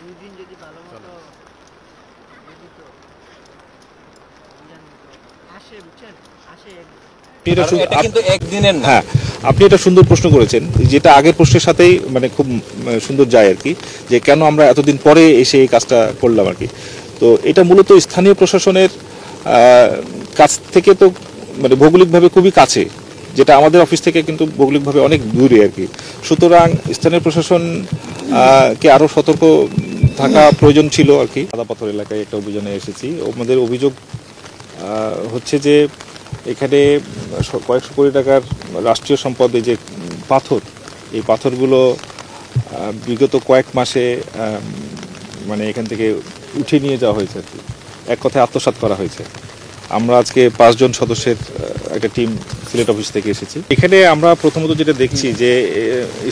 2 দিন যদি ভালো মতো দিত আসে বুঝছেন আসে এটা কিন্তু একদিনের না। হ্যাঁ, আপনি এটা সুন্দর প্রশ্ন করেছেন, যেটা আগের প্রশ্নের সাথেই মানে খুব সুন্দর যায় আর কি, যে কেন আমরা এতদিন পরে এসে এই কাজটা করলাম আর কি। তো এটা মূলত স্থানীয় প্রশাসনের কাছ থেকে তো মানে ভৌগোলিকভাবে খুবই কাছে, যেটা আমাদের অফিস থেকে কিন্তু ভৌগোলিকভাবে অনেক দূরে আর কি। সুতরাং স্থানীয় প্রশাসন কে আরও সতর্ক থাকা প্রয়োজন ছিল আর কি। সাদাপাথর এলাকায় একটা অভিযানে এসেছি। আমাদের অভিযোগ হচ্ছে যে এখানে কয়েকশো কোটি টাকার রাষ্ট্রীয় সম্পদ, এই যে পাথর, এই পাথরগুলো বিগত কয়েক মাসে মানে এখান থেকে উঠিয়ে নিয়ে যাওয়া হয়েছে আর কি, এক কথায় আত্মসাৎ করা হয়েছে। আমরা আজকে 5 জন সদস্যের একটা টিম সিলেট অফিস থেকে এসেছি। এখানে আমরা প্রথমত যেটা দেখছি যে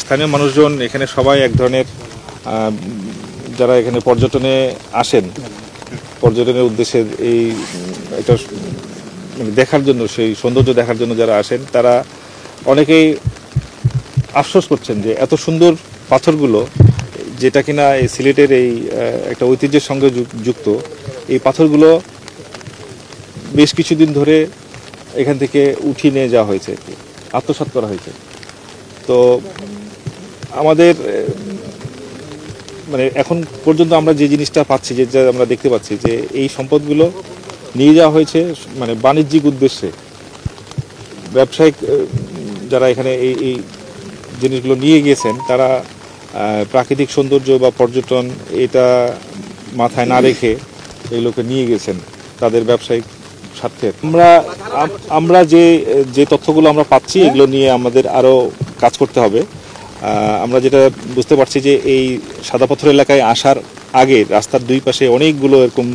স্থানীয় মানুষজন এখানে সবাই এক ধরনের, যারা এখানে পর্যটনে আসেন, পর্যটনের উদ্দেশ্যে এই এটা মানে দেখার জন্য, সেই সৌন্দর্য দেখার জন্য যারা আসেন, তারা অনেকেই আফসোস করছেন যে এত সুন্দর পাথরগুলো, যেটা কিনা এই সিলেটের এই একটা ঐতিহ্যের সঙ্গে যুক্ত, এই পাথরগুলো বেশ কিছুদিন ধরে এখান থেকে উঠিয়ে নিয়ে যাওয়া হয়েছে, আত্মসাৎ করা হয়েছে। তো আমাদের মানে এখন পর্যন্ত আমরা যে জিনিসটা পাচ্ছি, যে আমরা দেখতে পাচ্ছি যে এই সম্পদগুলো নিয়ে যাওয়া হয়েছে মানে বাণিজ্যিক উদ্দেশ্যে। ব্যবসায়িক যারা এখানে এই জিনিসগুলো নিয়ে গিয়েছেন, তারা প্রাকৃতিক সৌন্দর্য বা পর্যটন এটা মাথায় না রেখে এগুলোকে নিয়ে গেছেন তাদের ব্যবসায়িক স্বার্থে। আমরা যে তথ্যগুলো আমরা পাচ্ছি, এগুলো নিয়ে আমাদের আরও কাজ করতে হবে। আমরা যেটা বুঝতে পারছি যে এই সাদাপাথর এলাকায় আসার আগে রাস্তার দুই পাশে অনেকগুলো এরকম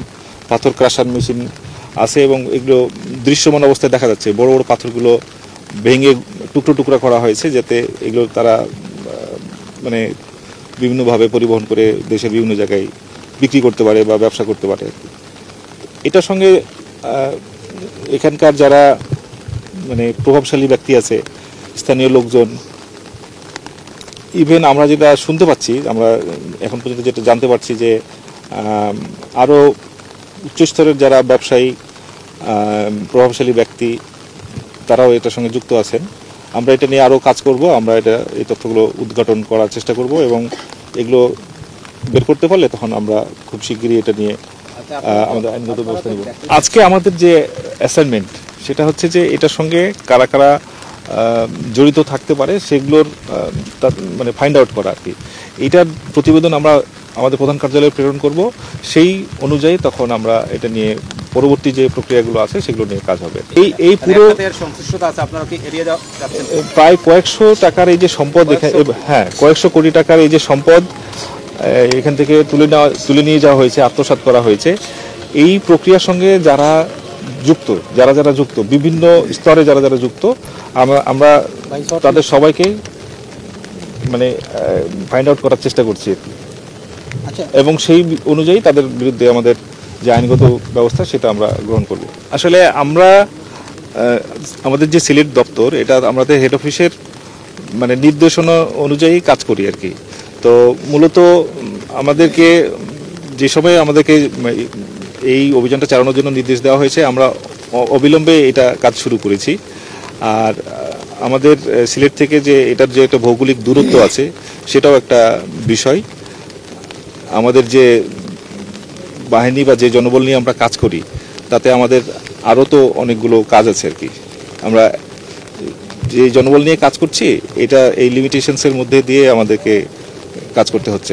পাথর ক্রাশার মেশিন আছে, এবং এগুলো দৃশ্যমান অবস্থায় দেখা যাচ্ছে। বড় বড় পাথরগুলো ভেঙে টুকরো টুকরা করা হয়েছে, যাতে এগুলো তারা মানে বিভিন্নভাবে পরিবহন করে দেশের বিভিন্ন জায়গায় বিক্রি করতে পারে বা ব্যবসা করতে পারে। এটার সঙ্গে এখানকার যারা মানে প্রভাবশালী ব্যক্তি আছে, স্থানীয় লোকজন, ইভেন আমরা যেটা শুনতে পাচ্ছি, আমরা এখন পর্যন্ত যেটা জানতে পারছি যে আরও উচ্চস্তরের যারা ব্যবসায়ী, প্রভাবশালী ব্যক্তি, তারাও এটার সঙ্গে যুক্ত আছেন। আমরা এটা নিয়ে আরও কাজ করব। আমরা এই তথ্যগুলো উদ্ঘাটন করার চেষ্টা করব, এবং এগুলো বের করতে পারলে তখন আমরা খুব শিগগিরই এটা নিয়ে আমাদের আইনগত ব্যবস্থা নেব। আজকে আমাদের যে অ্যাসাইনমেন্ট, সেটা হচ্ছে যে এটার সঙ্গে কারা কারা জড়িত থাকতে পারে সেগুলোর মানে ফাইন্ড আউট করা আর কি। এইটার প্রতিবেদন আমরা আমাদের প্রধান কার্যালয়ে প্রেরণ করব। সেই অনুযায়ী তখন আমরা এটা নিয়ে পরবর্তী যে প্রক্রিয়াগুলো আছে সেগুলো নিয়ে কাজ হবে। এই পুরো প্রায় কয়েকশো টাকার এই যে সম্পদ, হ্যাঁ, কয়েকশো কোটি টাকার এই যে সম্পদ এখান থেকে তুলে নিয়ে যাওয়া হয়েছে, আত্মসাৎ করা হয়েছে। এই প্রক্রিয়ার সঙ্গে যারা যুক্ত, বিভিন্ন স্তরে যারা যুক্ত, আমরা তাদের সবাইকে মানে ফাইন্ড আউট করার চেষ্টা করছি, এবং সেই অনুযায়ী তাদের বিরুদ্ধে আমাদের যে আইনগত ব্যবস্থা সেটা আমরা গ্রহণ করব। আসলে আমরা আমাদের যে সিলেট দপ্তর, এটা আমাদের হেড অফিসের মানে নির্দেশনা অনুযায়ী কাজ করি আর কি। তো মূলত আমাদেরকে যে সময় আমাদেরকে এই অভিযানটা চালানোর জন্য নির্দেশ দেওয়া হয়েছে, আমরা অবিলম্বে এটা কাজ শুরু করেছি। আর আমাদের সিলেট থেকে যে এটার যে একটা ভৌগোলিক দূরত্ব আছে, সেটাও একটা বিষয়। আমাদের যে বাহিনী বা যে জনবল নিয়ে আমরা কাজ করি, তাতে আমাদের আরও তো অনেকগুলো কাজ আছে আর কি। আমরা যে জনবল নিয়ে কাজ করছি, এটা এই লিমিটেশনসের মধ্যে দিয়ে আমাদেরকে কাজ করতে হচ্ছে।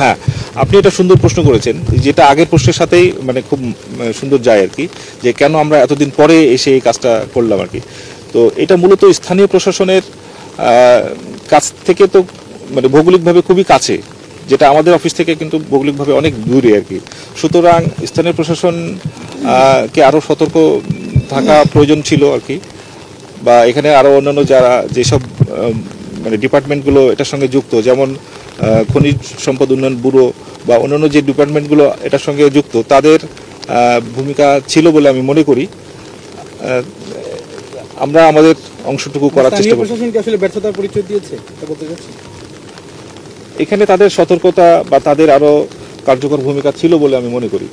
হ্যাঁ, আপনি এটা সুন্দর প্রশ্ন করেছেন, যেটা আগের প্রশ্নের সাথেই মানে খুব সুন্দর যায় আর কি, যে কেন আমরা এতদিন পরে এসে এই কাজটা করলাম আর কি। তো এটা মূলত স্থানীয় প্রশাসনের কাছ থেকে তো মানে ভৌগোলিকভাবে খুবই কাছে, যেটা আমাদের অফিস থেকে কিন্তু ভৌগোলিকভাবে অনেক দূরে আর কি। সুতরাং স্থানীয় প্রশাসন কে আরও সতর্ক থাকা প্রয়োজন ছিল আর কি, বা এখানে আরও অন্যান্য যারা যেসব মানে ডিপার্টমেন্টগুলো এটার সঙ্গে যুক্ত, যেমন খনিজ সম্পদ উন্নয়ন ব্যুরো বা অন্যান্য যে ডিপার্টমেন্টগুলো এটার সঙ্গে যুক্ত, তাদের ভূমিকা ছিল বলে আমি মনে করি। আমরা আমাদের অংশটুকু করার চেষ্টা করছি। প্রশাসন কি আসলে ব্যর্থতার পরিচয় দিয়েছে, এটা বলতে চাচ্ছি? এখানে তাদের সতর্কতা বা তাদের আরো কার্যকর ভূমিকা ছিল বলে আমি মনে করি।